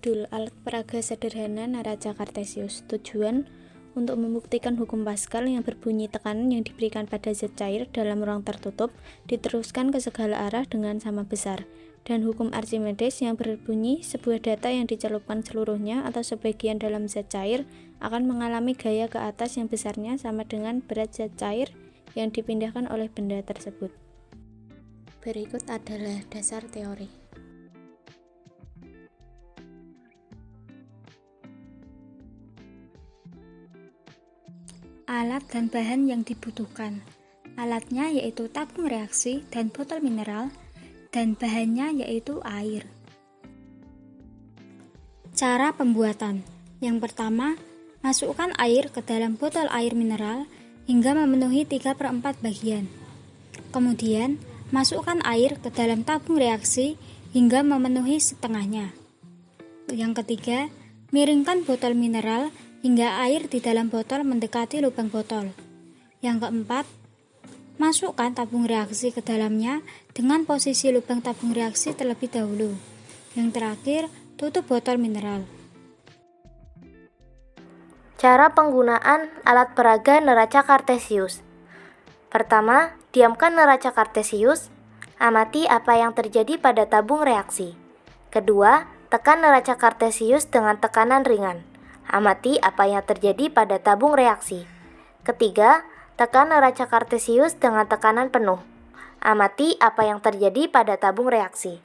Judul Alat Peraga Sederhana Neraca Cartesius. Tujuan untuk membuktikan hukum Pascal yang berbunyi tekanan yang diberikan pada zat cair dalam ruang tertutup diteruskan ke segala arah dengan sama besar, dan hukum Archimedes yang berbunyi sebuah data yang dicelupkan seluruhnya atau sebagian dalam zat cair akan mengalami gaya ke atas yang besarnya sama dengan berat zat cair yang dipindahkan oleh benda tersebut. Berikut adalah dasar teori. Alat dan bahan yang dibutuhkan. Alatnya yaitu tabung reaksi dan botol mineral, dan bahannya yaitu air. Cara pembuatan. Yang pertama, masukkan air ke dalam botol air mineral hingga memenuhi 3/4 bagian. Kemudian, masukkan air ke dalam tabung reaksi hingga memenuhi setengahnya. Yang ketiga, miringkan botol mineral hingga air di dalam botol mendekati lubang botol. Yang keempat, masukkan tabung reaksi ke dalamnya dengan posisi lubang tabung reaksi terlebih dahulu. Yang terakhir, tutup botol mineral. Cara penggunaan alat peraga neraca Cartesius. Pertama, diamkan neraca Cartesius, amati apa yang terjadi pada tabung reaksi. Kedua, tekan neraca Cartesius dengan tekanan ringan. Amati apa yang terjadi pada tabung reaksi. Ketiga, tekan neraca Cartesius dengan tekanan penuh. Amati apa yang terjadi pada tabung reaksi.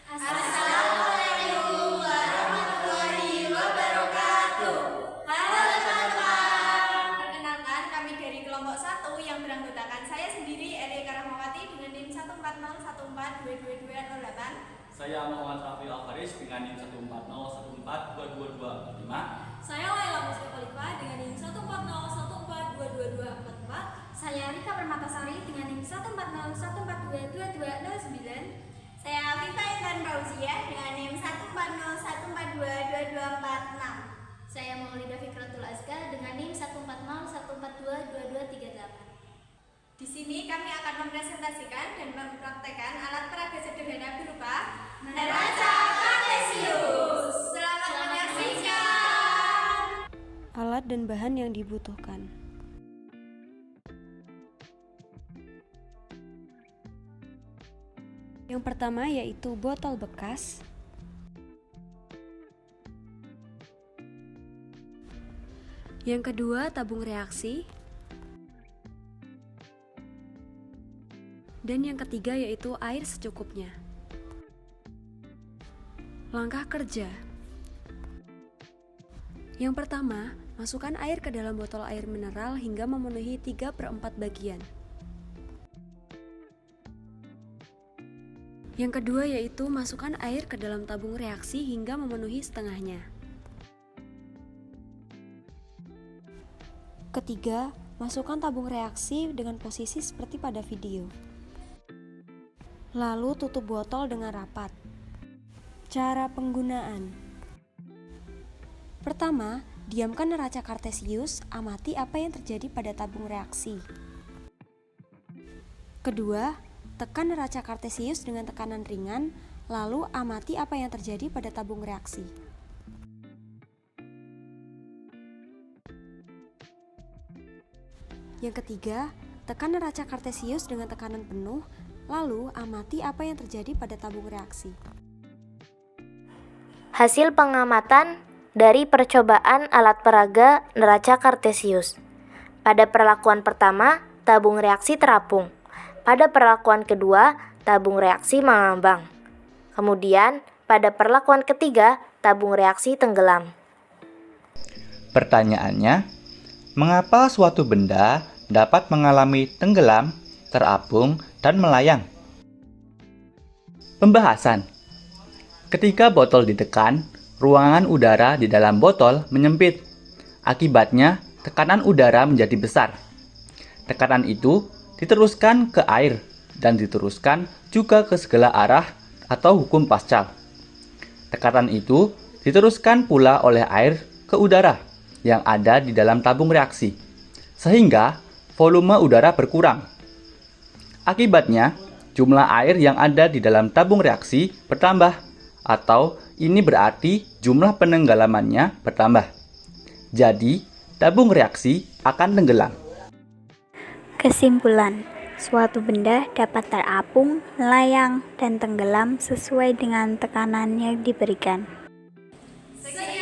Assalamualaikum warahmatullahi wabarakatuh. Halo teman-teman. Perkenalkan, kami dari kelompok 1 yang beranggotakan saya sendiri, Erika Rahmawati dengan NIM 140142228. Saya Muhammad Rafi Alfaris dengan NIM 140142245. Saya Laila Musli Khalifah dengan NIM 140142244. Saya Rika Permatasari dengan NIM 140142229. Saya Afifa Intan Fauzia dengan NIM 140142246. Saya Maulida Fikratul Azkar dengan NIM 140142238. Di sini kami akan mempresentasikan dan mempraktekkan alat peraga sederhana berupa neraca Cartesius. Selamat menyaksikan. Alat dan bahan yang dibutuhkan. Yang pertama yaitu botol bekas, yang kedua tabung reaksi, dan yang ketiga yaitu air secukupnya. Langkah kerja. Yang pertama, masukkan air ke dalam botol air mineral hingga memenuhi 3/4 bagian. Yang kedua yaitu masukkan air ke dalam tabung reaksi hingga memenuhi setengahnya. Ketiga, masukkan tabung reaksi dengan posisi seperti pada video. Lalu tutup botol dengan rapat. Cara penggunaan. Pertama, diamkan neraca Cartesius, amati apa yang terjadi pada tabung reaksi. Kedua, tekan neraca Cartesius dengan tekanan ringan, lalu amati apa yang terjadi pada tabung reaksi. Yang ketiga, tekan neraca Cartesius dengan tekanan penuh, lalu amati apa yang terjadi pada tabung reaksi. Hasil pengamatan dari percobaan alat peraga neraca Cartesius. Pada perlakuan pertama, tabung reaksi terapung. Pada perlakuan kedua, tabung reaksi mengambang. Kemudian, pada perlakuan ketiga, tabung reaksi tenggelam. Pertanyaannya, mengapa suatu benda dapat mengalami tenggelam, terapung, dan melayang? Pembahasan. Ketika botol ditekan, ruangan udara di dalam botol menyempit. Akibatnya, tekanan udara menjadi besar. Tekanan itu diteruskan ke air dan diteruskan juga ke segala arah atau hukum Pascal. Tekanan itu diteruskan pula oleh air ke udara yang ada di dalam tabung reaksi, sehingga volume udara berkurang. Akibatnya, jumlah air yang ada di dalam tabung reaksi bertambah atau Ini berarti jumlah penenggelamannya bertambah. Jadi, tabung reaksi akan tenggelam. Kesimpulan, suatu benda dapat terapung, melayang, dan tenggelam sesuai dengan tekanan yang diberikan. Sekian